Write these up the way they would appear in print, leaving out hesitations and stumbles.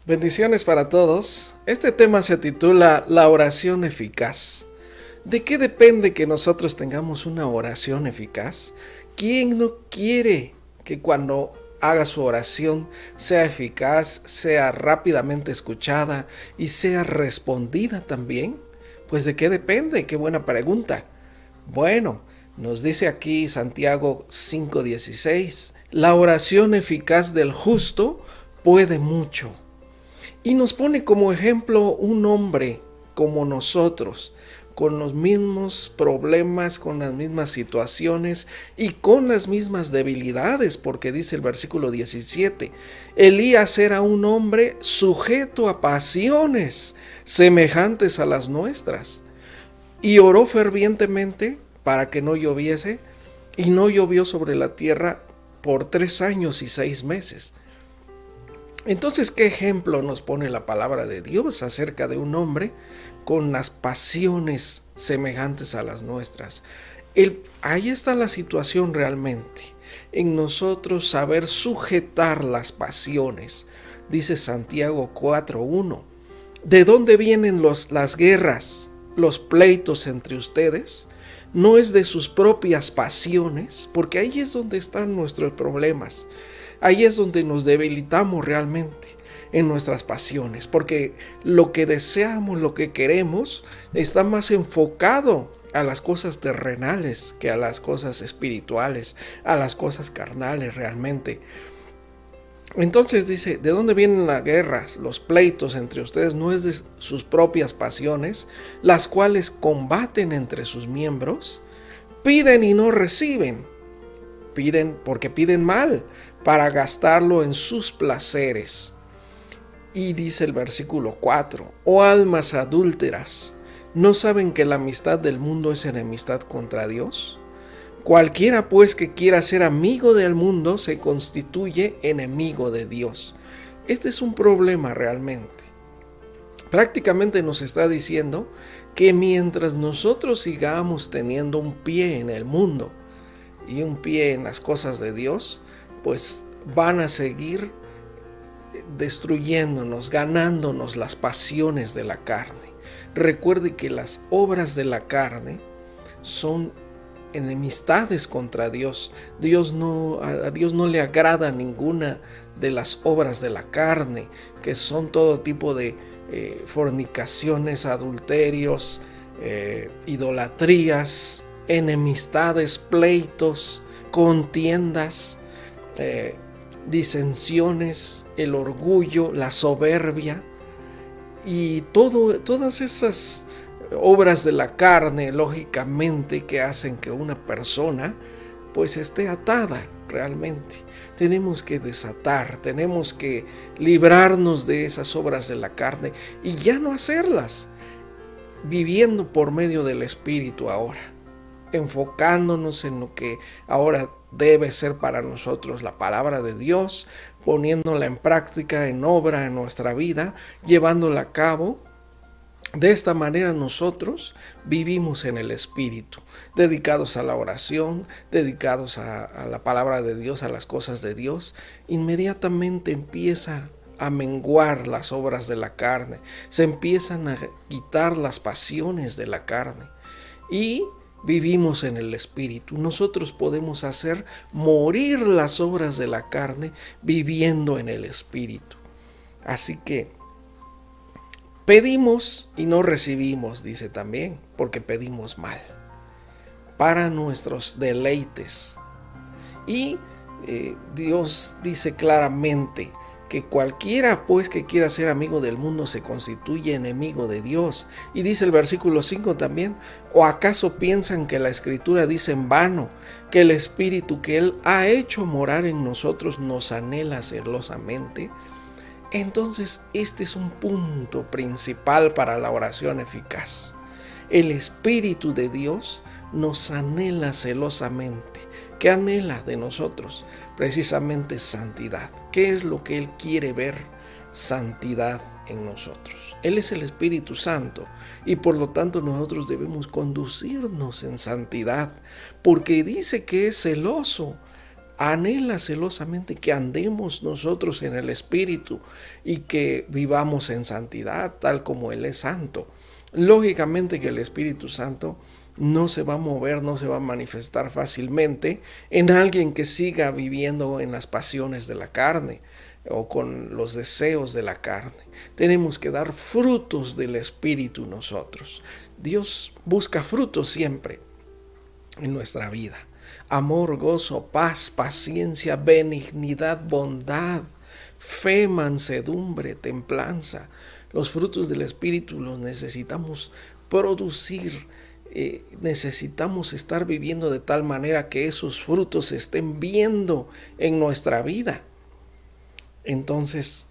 Bendiciones para todos. Este tema se titula La oración eficaz. ¿De qué depende que nosotros tengamos una oración eficaz? ¿Quién no quiere que cuando haga su oración sea eficaz, sea rápidamente escuchada y sea respondida también? Pues ¿de qué depende? Qué buena pregunta. Bueno, nos dice aquí Santiago 5:16, la oración eficaz del justo puede mucho. Y nos pone como ejemplo un hombre como nosotros, con los mismos problemas, con las mismas situaciones y con las mismas debilidades, porque dice el versículo 17, Elías era un hombre sujeto a pasiones semejantes a las nuestras, y oró fervientemente para que no lloviese, y no llovió sobre la tierra por 3 años y 6 meses. Entonces, ¿qué ejemplo nos pone la palabra de Dios acerca de un hombre con las pasiones semejantes a las nuestras? Ahí está la situación realmente, en nosotros saber sujetar las pasiones. Dice Santiago 4:1, ¿de dónde vienen las guerras, los pleitos entre ustedes? ¿No es de sus propias pasiones? Porque ahí es donde están nuestros problemas. Ahí es donde nos debilitamos realmente, en nuestras pasiones, porque lo que deseamos, lo que queremos, está más enfocado a las cosas terrenales que a las cosas espirituales, a las cosas carnales realmente. Entonces dice, ¿de dónde vienen las guerras, los pleitos entre ustedes? ¿No es de sus propias pasiones, las cuales combaten entre sus miembros? Piden y no reciben. Piden porque piden mal para gastarlo en sus placeres. Y dice el versículo 4, oh almas adúlteras, ¿no saben que la amistad del mundo es enemistad contra Dios? Cualquiera pues que quiera ser amigo del mundo se constituye enemigo de Dios. Este es un problema realmente. Prácticamente nos está diciendo que mientras nosotros sigamos teniendo un pie en el mundo y un pie en las cosas de Dios, pues van a seguir destruyéndonos, ganándonos las pasiones de la carne. Recuerde que las obras de la carne son enemistades contra Dios. A Dios no le agrada ninguna de las obras de la carne, que son todo tipo de fornicaciones, adulterios, idolatrías, enemistades, pleitos, contiendas, disensiones, el orgullo, la soberbia y todas esas obras de la carne, lógicamente, que hacen que una persona pues esté atada realmente. Tenemos que desatar, tenemos que librarnos de esas obras de la carne y ya no hacerlas, viviendo por medio del Espíritu ahora, enfocándonos en lo que ahora debe ser para nosotros la palabra de Dios, poniéndola en práctica, en obra en nuestra vida, llevándola a cabo. De esta manera nosotros vivimos en el Espíritu, dedicados a la oración, dedicados a la palabra de Dios, a las cosas de Dios. Inmediatamente empieza a menguar las obras de la carne, se empiezan a quitar las pasiones de la carne y vivimos en el Espíritu. Nosotros podemos hacer morir las obras de la carne viviendo en el Espíritu. Así que pedimos y no recibimos, dice también, porque pedimos mal, para nuestros deleites. Y Dios dice claramente que cualquiera pues que quiera ser amigo del mundo se constituye enemigo de Dios. Y dice el versículo 5 también, ¿o acaso piensan que la Escritura dice en vano que el Espíritu que Él ha hecho morar en nosotros nos anhela celosamente? Entonces, este es un punto principal para la oración eficaz. El Espíritu de Dios nos anhela celosamente. ¿Qué anhela de nosotros? Precisamente santidad. ¿Qué es lo que Él quiere ver? Santidad en nosotros. Él es el Espíritu Santo y por lo tanto nosotros debemos conducirnos en santidad, porque dice que es celoso anhela celosamente que andemos nosotros en el Espíritu y que vivamos en santidad, tal como Él es santo. Lógicamente que el Espíritu Santo no se va a mover, no se va a manifestar fácilmente en alguien que siga viviendo en las pasiones de la carne o con los deseos de la carne. Tenemos que dar frutos del Espíritu nosotros. Dios busca frutos siempre en nuestra vida. Amor, gozo, paz, paciencia, benignidad, bondad, fe, mansedumbre, templanza. Los frutos del Espíritu los necesitamos producir. Necesitamos estar viviendo de tal manera que esos frutos se estén viendo en nuestra vida. Entonces,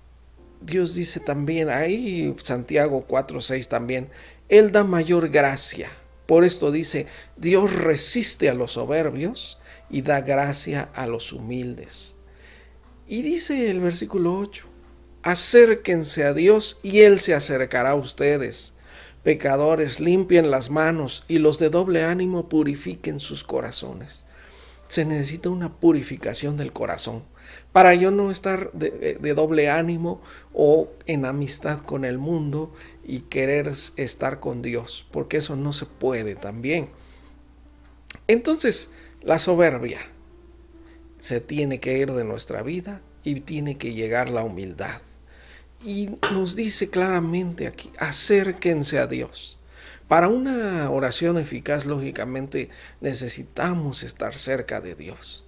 Dios dice también, ahí Santiago 4:6 también, Él da mayor gracia. Por esto dice, Dios resiste a los soberbios y da gracia a los humildes. Y dice el versículo 8, acérquense a Dios y Él se acercará a ustedes. Pecadores, limpien las manos y los de doble ánimo purifiquen sus corazones. Se necesita una purificación del corazón para yo no estar de doble ánimo o en amistad con el mundo y querer estar con Dios, porque eso no se puede también. Entonces, la soberbia se tiene que ir de nuestra vida y tiene que llegar la humildad. Y nos dice claramente aquí, acérquense a Dios. Para una oración eficaz, lógicamente, necesitamos estar cerca de Dios.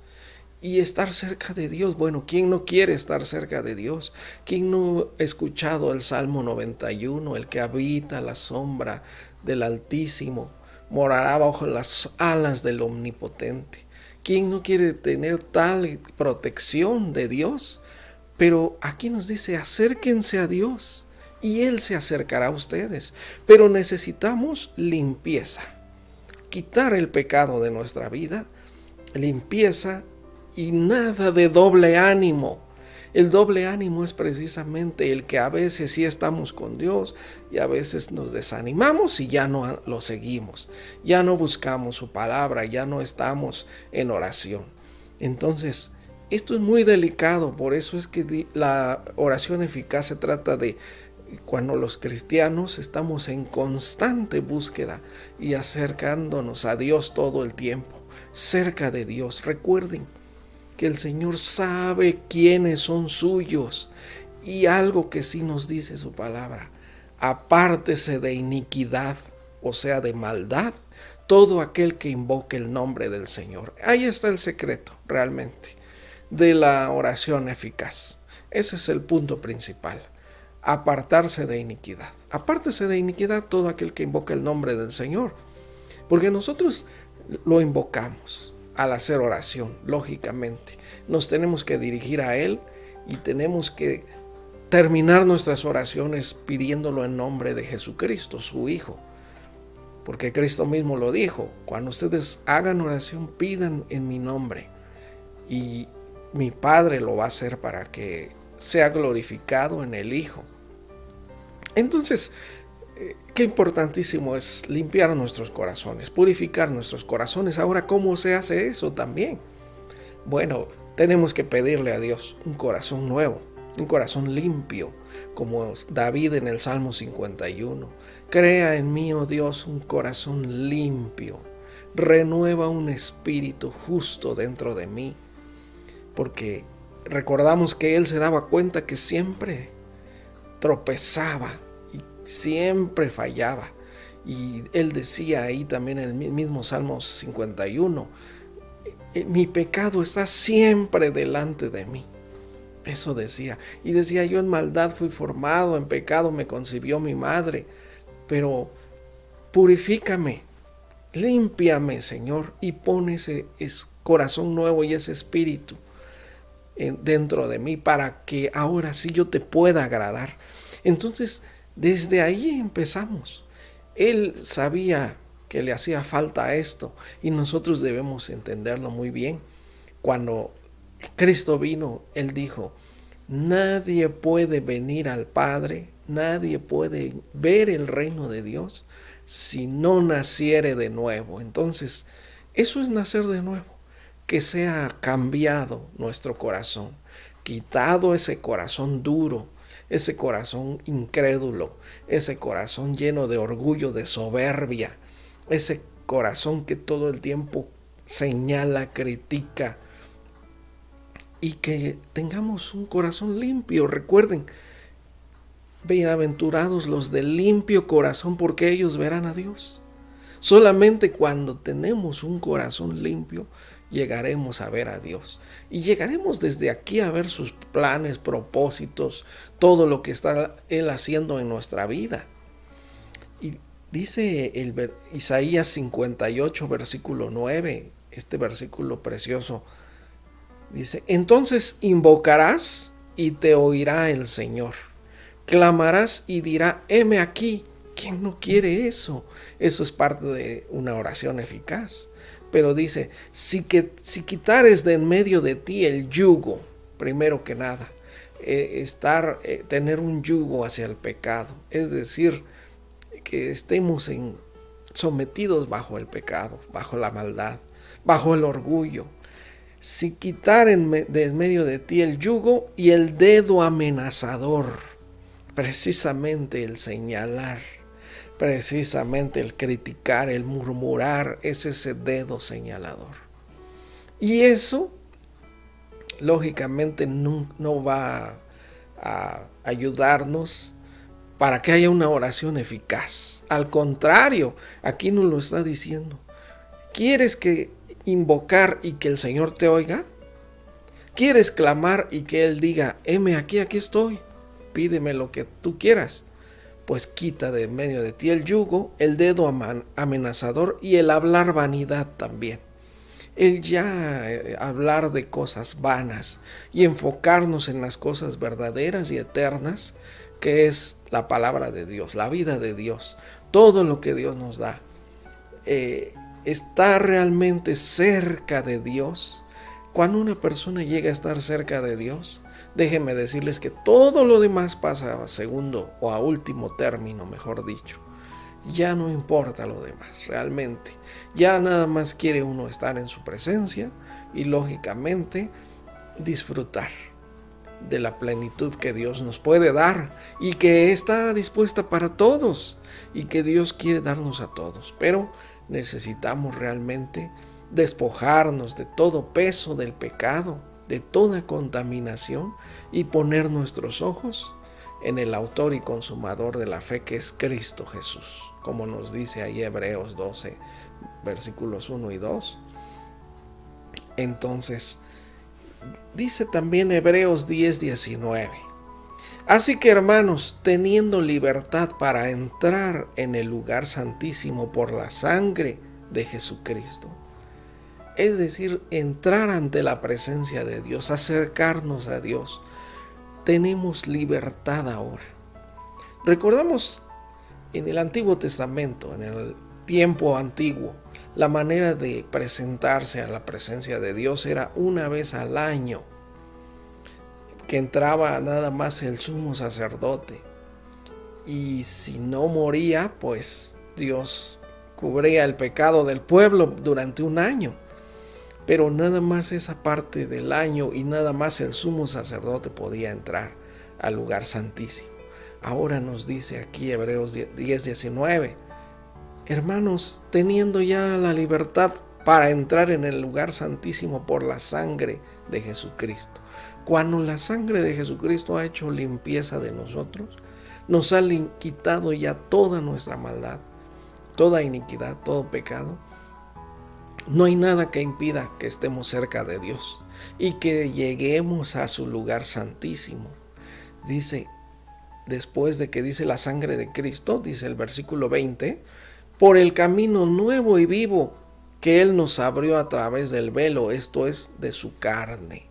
Y estar cerca de Dios, bueno, ¿quién no quiere estar cerca de Dios? ¿Quién no ha escuchado el Salmo 91? El que habita la sombra del Altísimo morará bajo las alas del Omnipotente. ¿Quién no quiere tener tal protección de Dios? Pero aquí nos dice, acérquense a Dios y Él se acercará a ustedes. Pero necesitamos limpieza, quitar el pecado de nuestra vida, limpieza y nada de doble ánimo. El doble ánimo es precisamente el que a veces sí estamos con Dios y a veces nos desanimamos y ya no lo seguimos, ya no buscamos su palabra, ya no estamos en oración. Entonces, esto es muy delicado, por eso es que la oración eficaz se trata de cuando los cristianos estamos en constante búsqueda y acercándonos a Dios todo el tiempo, cerca de Dios. Recuerden que el Señor sabe quiénes son suyos y algo que sí nos dice su palabra, apártese de iniquidad, o sea de maldad, todo aquel que invoque el nombre del Señor. Ahí está el secreto realmente de la oración eficaz. Ese es el punto principal. Apartarse de iniquidad. Apártese de iniquidad todo aquel que invoque el nombre del Señor. Porque nosotros lo invocamos al hacer oración, lógicamente. Nos tenemos que dirigir a Él y tenemos que terminar nuestras oraciones pidiéndolo en nombre de Jesucristo, su Hijo. Porque Cristo mismo lo dijo, cuando ustedes hagan oración, pidan en mi nombre. Y mi Padre lo va a hacer para que sea glorificado en el Hijo. Entonces, qué importantísimo es limpiar nuestros corazones, purificar nuestros corazones. Ahora, ¿cómo se hace eso también? Bueno, tenemos que pedirle a Dios un corazón nuevo, un corazón limpio, como David en el Salmo 51. Crea en mí, oh Dios, un corazón limpio. Renueva un espíritu justo dentro de mí. Porque recordamos que él se daba cuenta que siempre tropezaba y siempre fallaba. Y él decía ahí también en el mismo Salmo 51, mi pecado está siempre delante de mí. Eso decía. Y decía, yo en maldad fui formado, en pecado me concibió mi madre. Pero purifícame, límpiame, Señor, y pon ese corazón nuevo y ese espíritu dentro de mí para que ahora sí yo te pueda agradar. Entonces, desde ahí empezamos. Él sabía que le hacía falta esto y nosotros debemos entenderlo muy bien. Cuando Cristo vino, Él dijo, nadie puede venir al Padre, nadie puede ver el reino de Dios si no naciere de nuevo. Entonces, eso es nacer de nuevo. que sea cambiado nuestro corazón, quitado ese corazón duro, ese corazón incrédulo, ese corazón lleno de orgullo, de soberbia, ese corazón que todo el tiempo señala, critica, y que tengamos un corazón limpio. Recuerden, bienaventurados los de limpio corazón, porque ellos verán a Dios. Solamente cuando tenemos un corazón limpio, llegaremos a ver a Dios. Y llegaremos desde aquí a ver sus planes, propósitos, todo lo que está Él haciendo en nuestra vida. Y dice Isaías 58, versículo 9, este versículo precioso. Dice, entonces invocarás y te oirá el Señor. Clamarás y dirá, heme aquí. ¿Quién no quiere eso? Eso es parte de una oración eficaz. Pero dice, si quitares de en medio de ti el yugo, primero que nada, tener un yugo hacia el pecado, es decir, que estemos sometidos bajo el pecado, bajo la maldad, bajo el orgullo. Si quitaren de en medio de ti el yugo y el dedo amenazador, precisamente el señalar, precisamente el criticar, el murmurar, es ese dedo señalador. Y eso, lógicamente, no va a ayudarnos para que haya una oración eficaz. Al contrario, aquí nos lo está diciendo. ¿Quieres invocar y que el Señor te oiga? ¿Quieres clamar y que Él diga, heme aquí, aquí estoy, pídeme lo que tú quieras? Pues quita de en medio de ti el yugo, el dedo amenazador y el hablar vanidad también. El ya hablar de cosas vanas y enfocarnos en las cosas verdaderas y eternas, que es la palabra de Dios, la vida de Dios, todo lo que Dios nos da. Está realmente cerca de Dios. Cuando una persona llega a estar cerca de Dios, déjenme decirles que todo lo demás pasa a segundo o a último término, mejor dicho. Ya no importa lo demás, realmente. Ya nada más quiere uno estar en su presencia y lógicamente disfrutar de la plenitud que Dios nos puede dar y que está dispuesta para todos y que Dios quiere darnos a todos. Pero necesitamos realmente despojarnos de todo peso del pecado, de toda contaminación y poner nuestros ojos en el autor y consumador de la fe, que es Cristo Jesús, como nos dice ahí Hebreos 12, versículos 1 y 2. Entonces, dice también Hebreos 10, 19. Así que, hermanos, teniendo libertad para entrar en el lugar santísimo por la sangre de Jesucristo, es decir, entrar ante la presencia de Dios, acercarnos a Dios, tenemos libertad ahora. Recordamos en el Antiguo Testamento, en el tiempo antiguo, la manera de presentarse a la presencia de Dios era una vez al año, que entraba nada más el sumo sacerdote, y si no moría, pues Dios cubría el pecado del pueblo durante un año. Pero nada más esa parte del año y nada más el sumo sacerdote podía entrar al lugar santísimo. Ahora nos dice aquí Hebreos 10, 19, hermanos, teniendo ya la libertad para entrar en el lugar santísimo por la sangre de Jesucristo. Cuando la sangre de Jesucristo ha hecho limpieza de nosotros, nos ha quitado ya toda nuestra maldad, toda iniquidad, todo pecado. No hay nada que impida que estemos cerca de Dios y que lleguemos a su lugar santísimo. Dice, después de que dice la sangre de Cristo, dice el versículo 20, por el camino nuevo y vivo que Él nos abrió a través del velo, esto es, de su carne.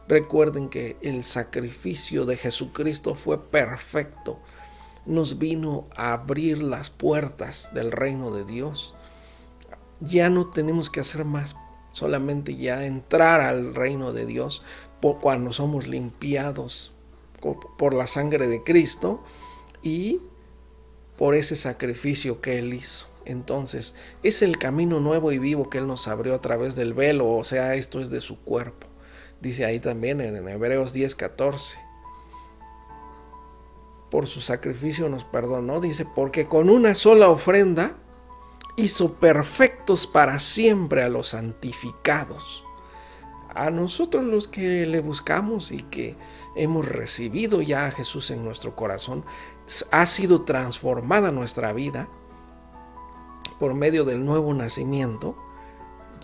Recuerden que el sacrificio de Jesucristo fue perfecto. Nos vino a abrir las puertas del reino de Dios. Ya no tenemos que hacer más, solamente ya entrar al reino de Dios cuando somos limpiados por la sangre de Cristo y por ese sacrificio que Él hizo. Entonces, es el camino nuevo y vivo que Él nos abrió a través del velo, o sea, esto es de su cuerpo. Dice ahí también en Hebreos 10:14. Por su sacrificio nos perdonó, dice, porque con una sola ofrenda hizo perfectos para siempre a los santificados. A nosotros los que le buscamos y que hemos recibido ya a Jesús en nuestro corazón, ha sido transformada nuestra vida por medio del nuevo nacimiento,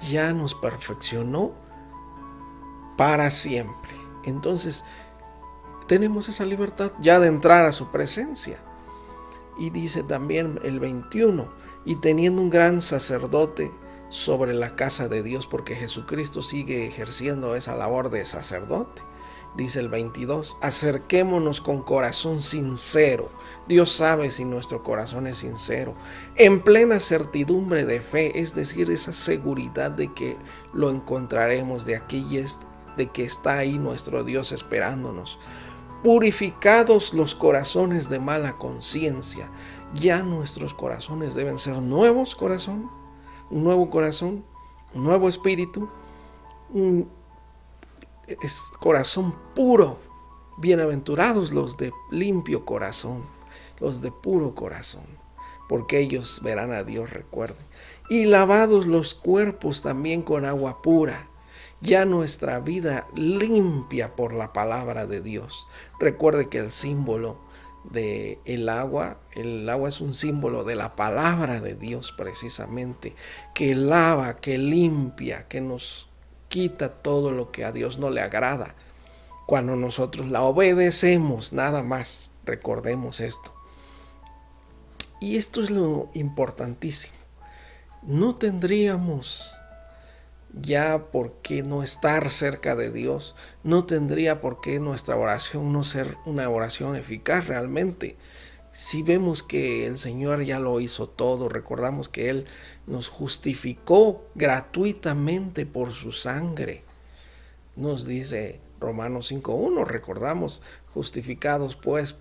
ya nos perfeccionó para siempre. Entonces, tenemos esa libertad ya de entrar a su presencia. Y dice también el 21, y teniendo un gran sacerdote sobre la casa de Dios, porque Jesucristo sigue ejerciendo esa labor de sacerdote. Dice el 22, acerquémonos con corazón sincero. Dios sabe si nuestro corazón es sincero, en plena certidumbre de fe, es decir, esa seguridad de que lo encontraremos, de que está ahí nuestro Dios esperándonos. Purificados los corazones de mala conciencia. Ya nuestros corazones deben ser nuevos corazón, un nuevo corazón, un nuevo espíritu, es corazón puro. Bienaventurados los de limpio corazón, los de puro corazón, porque ellos verán a Dios, recuerden. Y lavados los cuerpos también con agua pura. Ya nuestra vida limpia por la palabra de Dios. Recuerde que el símbolo del agua, el agua es un símbolo de la palabra de Dios precisamente, que lava, que limpia, que nos quita todo lo que a Dios no le agrada. Cuando nosotros la obedecemos, nada más, recordemos esto. Y esto es lo importantísimo. No tendríamos ya por qué no estar cerca de Dios, no tendría por qué nuestra oración no ser una oración eficaz realmente. Si vemos que el Señor ya lo hizo todo, recordamos que Él nos justificó gratuitamente por su sangre. Nos dice Romanos 5:1, recordamos, justificados pues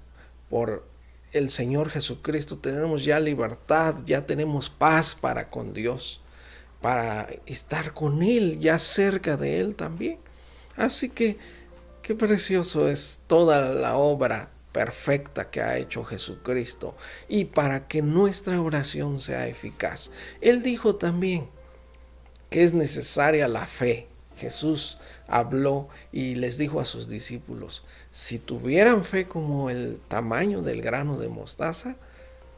por el Señor Jesucristo, tenemos ya libertad, ya tenemos paz para con Dios, para estar con Él, ya cerca de Él también. Así que qué precioso es toda la obra perfecta que ha hecho Jesucristo, y para que nuestra oración sea eficaz. Él dijo también que es necesaria la fe. Jesús habló y les dijo a sus discípulos, si tuvieran fe como el tamaño del grano de mostaza,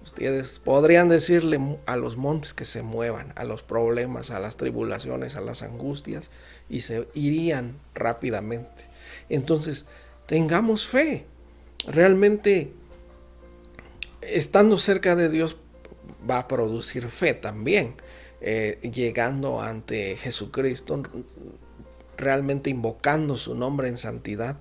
ustedes podrían decirle a los montes que se muevan, a los problemas, a las tribulaciones, a las angustias, y se irían rápidamente. Entonces, tengamos fe. Realmente, estando cerca de Dios va a producir fe también. Llegando ante Jesucristo, realmente invocando su nombre en santidad,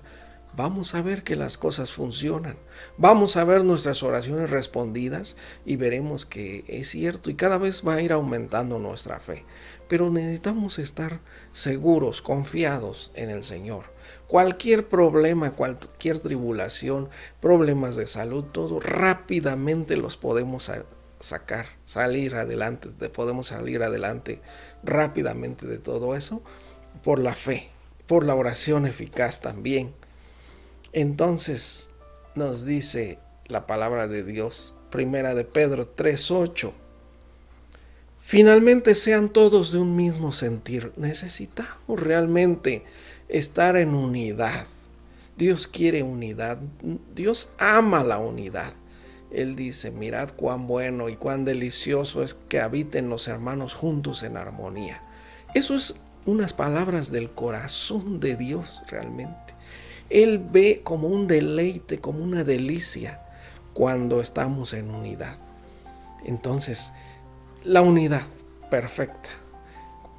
vamos a ver que las cosas funcionan. Vamos a ver nuestras oraciones respondidas y veremos que es cierto, y cada vez va a ir aumentando nuestra fe. Pero necesitamos estar seguros, confiados en el Señor. Cualquier problema, cualquier tribulación, problemas de salud, todo rápidamente los podemos salir adelante. Podemos salir adelante rápidamente de todo eso por la fe, por la oración eficaz también. Entonces nos dice la palabra de Dios, primera de Pedro 3:8. Finalmente sean todos de un mismo sentir. Necesitamos realmente estar en unidad. Dios quiere unidad. Dios ama la unidad. Él dice, mirad cuán bueno y cuán delicioso es que habiten los hermanos juntos en armonía. Eso es unas palabras del corazón de Dios realmente. Él ve como un deleite, como una delicia cuando estamos en unidad. Entonces, la unidad perfecta,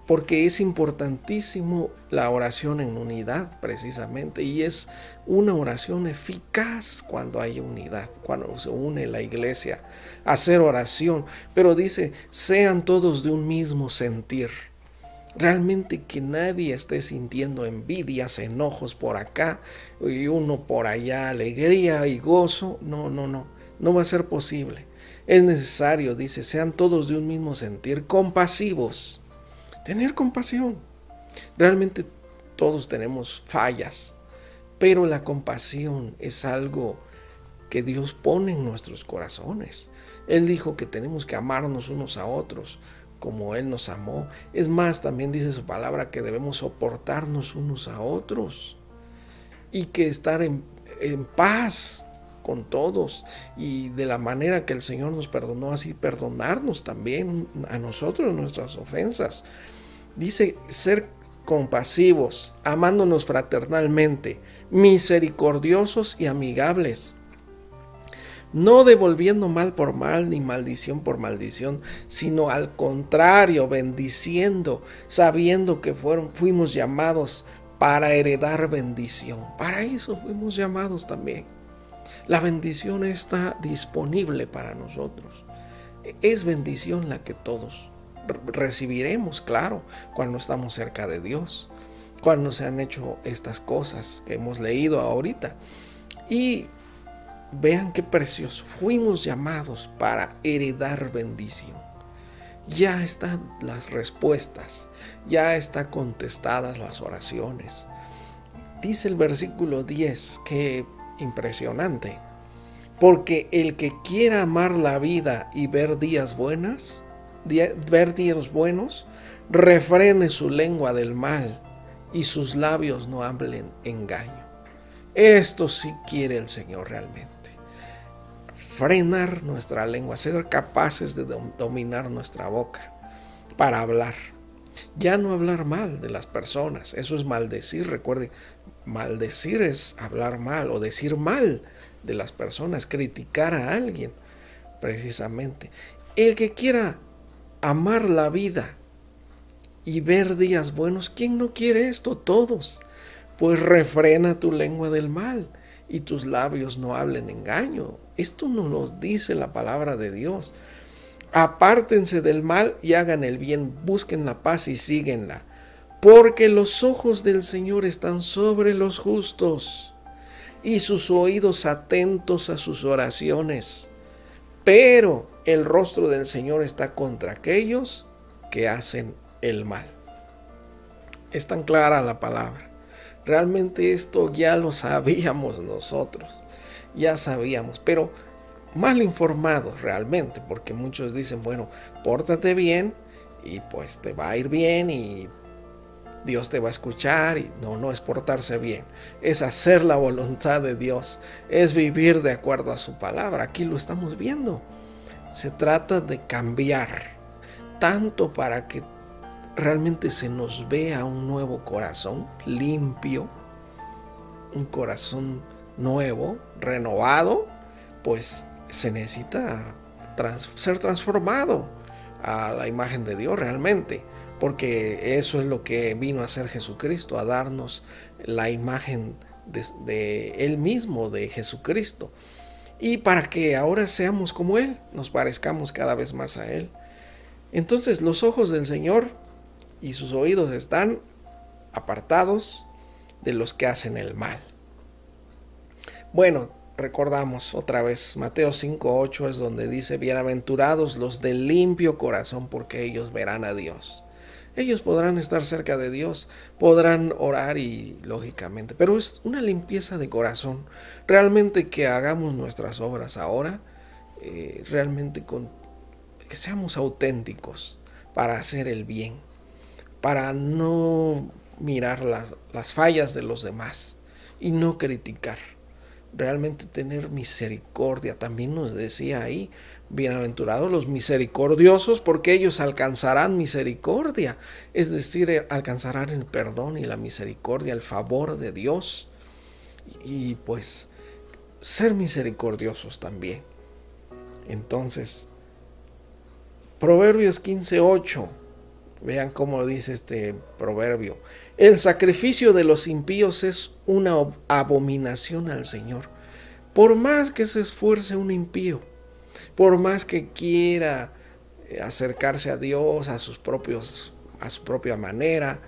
porque es importantísimo la oración en unidad precisamente, y es una oración eficaz cuando hay unidad, cuando se une la iglesia a hacer oración. Pero dice, sean todos de un mismo sentir. Realmente que nadie esté sintiendo envidias, enojos por acá y uno por allá, alegría y gozo. No va a ser posible. Es necesario, dice, sean todos de un mismo sentir, compasivos. Tener compasión. Realmente todos tenemos fallas, pero la compasión es algo que Dios pone en nuestros corazones. Él dijo que tenemos que amarnos unos a otros como Él nos amó. Es más, también dice su palabra que debemos soportarnos unos a otros y que estar en paz con todos, y de la manera que el Señor nos perdonó, así perdonarnos también a nosotros nuestras ofensas. Dice ser compasivos, amándonos fraternalmente, misericordiosos y amigables, no devolviendo mal por mal ni maldición por maldición, sino al contrario, bendiciendo, sabiendo que fuimos llamados para heredar bendición. Para eso fuimos llamados también. La bendición está disponible para nosotros. Es bendición la que todos recibiremos, claro, cuando estamos cerca de Dios, cuando se han hecho estas cosas que hemos leído ahorita. Y vean qué precioso, fuimos llamados para heredar bendición. Ya están las respuestas, ya están contestadas las oraciones. Dice el versículo 10, que impresionante, porque el que quiera amar la vida y ver días buenos, refrene su lengua del mal y sus labios no hablen engaño. Esto sí quiere el Señor realmente. Frenar nuestra lengua, ser capaces de dominar nuestra boca para hablar. Ya no hablar mal de las personas, eso es maldecir. Recuerden, maldecir es hablar mal o decir mal de las personas, criticar a alguien, precisamente. El que quiera amar la vida y ver días buenos, ¿quién no quiere esto? Todos. Pues refrena tu lengua del mal y tus labios no hablen engaño. Esto nos lo dice la palabra de Dios. Apártense del mal y hagan el bien, busquen la paz y síguenla, porque los ojos del Señor están sobre los justos y sus oídos atentos a sus oraciones, pero el rostro del Señor está contra aquellos que hacen el mal. Es tan clara la palabra. Realmente esto ya lo sabíamos nosotros, ya sabíamos, pero mal informados realmente, porque muchos dicen, bueno, pórtate bien y pues te va a ir bien y Dios te va a escuchar. Y no es portarse bien, es hacer la voluntad de Dios, es vivir de acuerdo a su palabra. Aquí lo estamos viendo. Se trata de cambiar, tanto para que realmente se nos vea un nuevo corazón limpio, un corazón nuevo, renovado, pues se necesita ser transformado a la imagen de Dios realmente, porque eso es lo que vino a hacer Jesucristo, a darnos la imagen de Él mismo, de Jesucristo, y para que ahora seamos como Él, nos parezcamos cada vez más a Él. Entonces los ojos del Señor y sus oídos están apartados de los que hacen el mal. Bueno, recordamos otra vez, Mateo 5:8 es donde dice, bienaventurados los de limpio corazón, porque ellos verán a Dios. Ellos podrán estar cerca de Dios, podrán orar y lógicamente, pero es una limpieza de corazón. Realmente que hagamos nuestras obras ahora, realmente que seamos auténticos para hacer el bien, para no mirar las fallas de los demás y no criticar. Realmente tener misericordia. También nos decía ahí, bienaventurados los misericordiosos, porque ellos alcanzarán misericordia, es decir, alcanzarán el perdón y la misericordia, el favor de Dios, y pues ser misericordiosos también. Entonces, Proverbios 15:8, vean cómo dice este proverbio: el sacrificio de los impíos es una abominación al Señor. Por más que se esfuerce un impío, por más que quiera acercarse a Dios a su propia manera,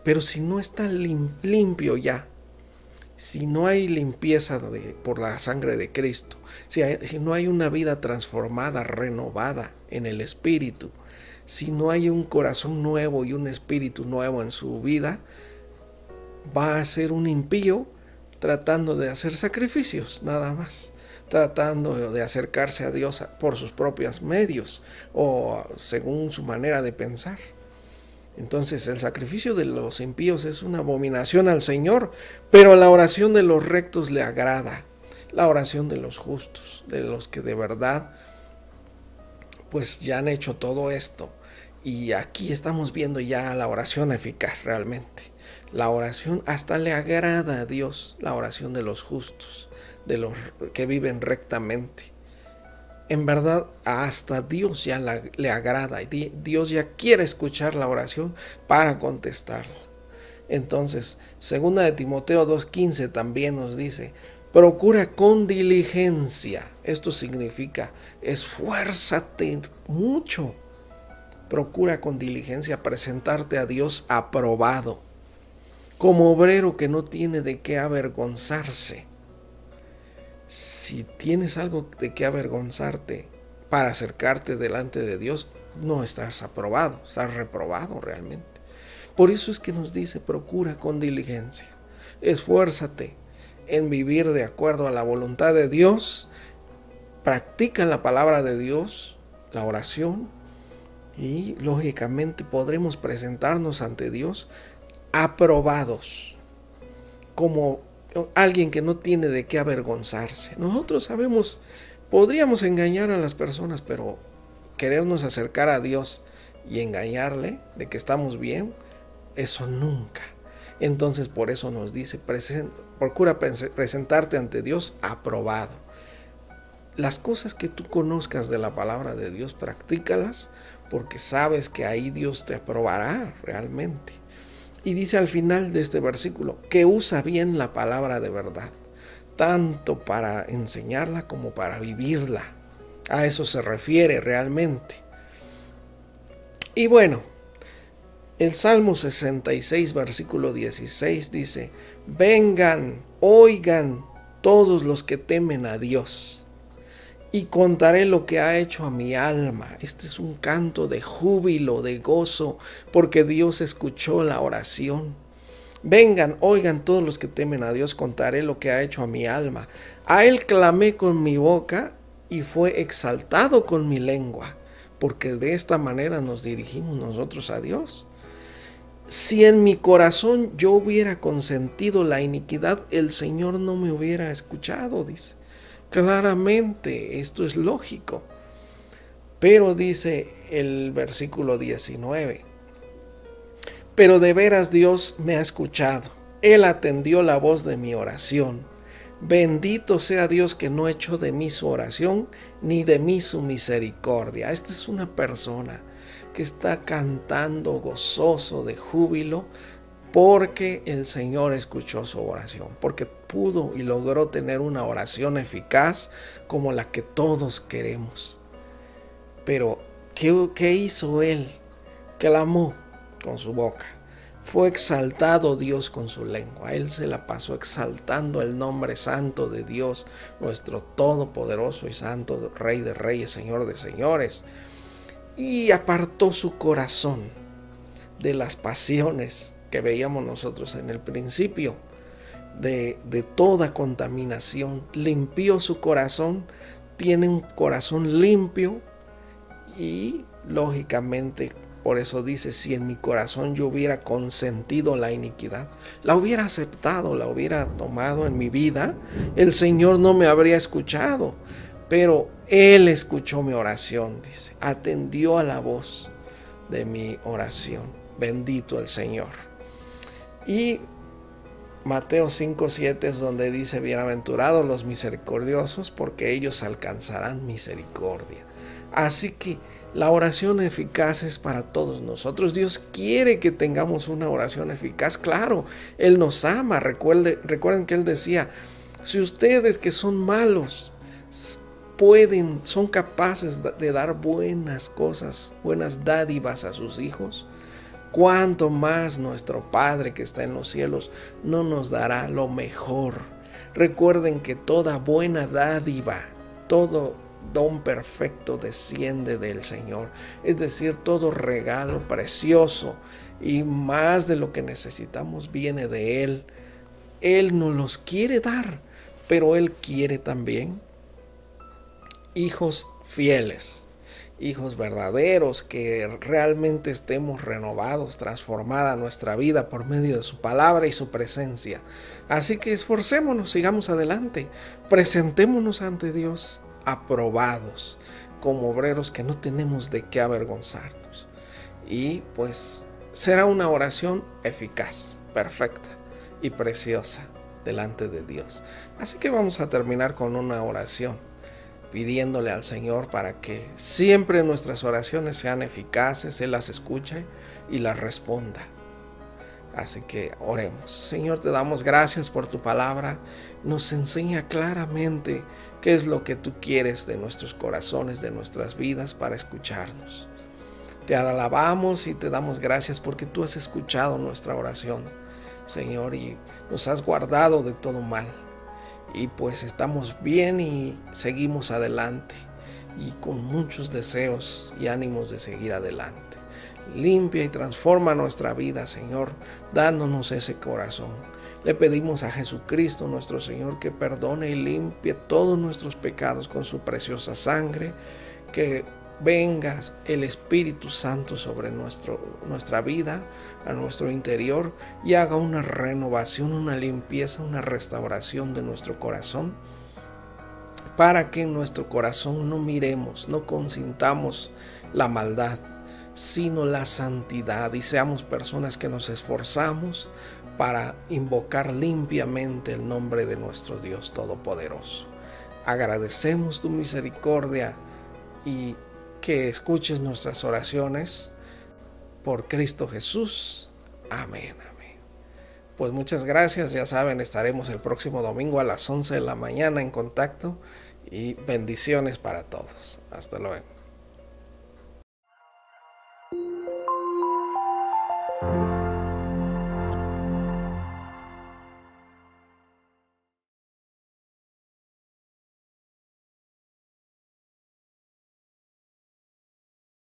pero si no está limpio ya, Si no hay limpieza por la sangre de Cristo, si no hay una vida transformada, renovada en el Espíritu, si no hay un corazón nuevo y un espíritu nuevo en su vida, va a ser un impío tratando de hacer sacrificios, nada más, tratando de acercarse a Dios por sus propios medios o según su manera de pensar. Entonces el sacrificio de los impíos es una abominación al Señor, pero la oración de los rectos le agrada, la oración de los justos, de los que de verdad pues ya han hecho todo esto. Y aquí estamos viendo ya la oración eficaz realmente. La oración hasta le agrada a Dios, la oración de los justos, de los que viven rectamente. En verdad, hasta Dios ya le agrada y Dios ya quiere escuchar la oración para contestarla. Entonces, 2 de Timoteo 2:15 también nos dice, procura con diligencia. Esto significa, esfuérzate mucho. Procura con diligencia presentarte a Dios aprobado, como obrero que no tiene de qué avergonzarse. Si tienes algo de qué avergonzarte para acercarte delante de Dios, no estás aprobado, estás reprobado realmente. Por eso es que nos dice, procura con diligencia, esfuérzate en vivir de acuerdo a la voluntad de Dios, practica la palabra de Dios, la oración, y lógicamente podremos presentarnos ante Dios aprobados, como alguien que no tiene de qué avergonzarse. Nosotros sabemos, podríamos engañar a las personas, pero querernos acercar a Dios y engañarle de que estamos bien, eso nunca. Entonces por eso nos dice, procura presentarte ante Dios aprobado. Las cosas que tú conozcas de la palabra de Dios, practícalas, porque sabes que ahí Dios te aprobará realmente. Y dice al final de este versículo, que usa bien la palabra de verdad, tanto para enseñarla como para vivirla. A eso se refiere realmente. Y bueno, el Salmo 66, versículo 16 dice, vengan, oigan todos los que temen a Dios, y contaré lo que ha hecho a mi alma. Este es un canto de júbilo, de gozo, porque Dios escuchó la oración. Vengan, oigan todos los que temen a Dios, contaré lo que ha hecho a mi alma. A Él clamé con mi boca y fue exaltado con mi lengua, porque de esta manera nos dirigimos nosotros a Dios. Si en mi corazón yo hubiera consentido la iniquidad, el Señor no me hubiera escuchado, dice. Claramente, esto es lógico. Pero dice el versículo 19, pero de veras Dios me ha escuchado. Él atendió la voz de mi oración. Bendito sea Dios que no echó de mí su oración, ni de mí su misericordia. Esta es una persona que está cantando gozoso de júbilo porque el Señor escuchó su oración, porque pudo y logró tener una oración eficaz como la que todos queremos. Pero, ¿qué hizo él? Clamó con su boca. Fue exaltado Dios con su lengua. Él se la pasó exaltando el nombre santo de Dios, nuestro todopoderoso y santo Rey de Reyes, Señor de Señores. Y apartó su corazón de las pasiones que veíamos nosotros en el principio, de toda contaminación. Limpió su corazón, tiene un corazón limpio y lógicamente por eso dice, si en mi corazón yo hubiera consentido la iniquidad, la hubiera aceptado, la hubiera tomado en mi vida, el Señor no me habría escuchado, pero Él escuchó mi oración, dice, atendió a la voz de mi oración. Bendito el Señor. Y Mateo 5:7 es donde dice, bienaventurados los misericordiosos, porque ellos alcanzarán misericordia. Así que la oración eficaz es para todos nosotros. Dios quiere que tengamos una oración eficaz. Claro, Él nos ama. Recuerden que Él decía, si ustedes que son malos son capaces de dar buenas cosas, buenas dádivas a sus hijos, cuánto más nuestro Padre que está en los cielos no nos dará lo mejor. Recuerden que toda buena dádiva, todo don perfecto desciende del Señor, es decir, todo regalo precioso y más de lo que necesitamos viene de Él. Él nos los quiere dar, pero Él quiere también hijos fieles, hijos verdaderos, que realmente estemos renovados, transformada nuestra vida por medio de su palabra y su presencia. Así que esforcémonos, sigamos adelante, presentémonos ante Dios aprobados, como obreros que no tenemos de qué avergonzarnos. Y pues será una oración eficaz, perfecta y preciosa delante de Dios. Así que vamos a terminar con una oración, pidiéndole al Señor para que siempre nuestras oraciones sean eficaces, Él las escuche y las responda. Así que oremos. Señor, te damos gracias por tu palabra. Nos enseña claramente qué es lo que tú quieres de nuestros corazones, de nuestras vidas, para escucharnos. Te alabamos y te damos gracias porque tú has escuchado nuestra oración, Señor, y nos has guardado de todo mal. Y pues estamos bien y seguimos adelante y con muchos deseos y ánimos de seguir adelante. Limpia y transforma nuestra vida, Señor, dándonos ese corazón. Le pedimos a Jesucristo, nuestro Señor, que perdone y limpie todos nuestros pecados con su preciosa sangre, que venga el Espíritu Santo sobre nuestra vida, a nuestro interior, y haga una renovación, una limpieza, una restauración de nuestro corazón, para que en nuestro corazón no miremos, no consintamos la maldad, sino la santidad, y seamos personas que nos esforzamos para invocar limpiamente el nombre de nuestro Dios Todopoderoso. Agradecemos tu misericordia y que escuches nuestras oraciones por Cristo Jesús. Amén, amén. Pues muchas gracias, ya saben, estaremos el próximo domingo a las 11 de la mañana en contacto y bendiciones para todos. Hasta luego.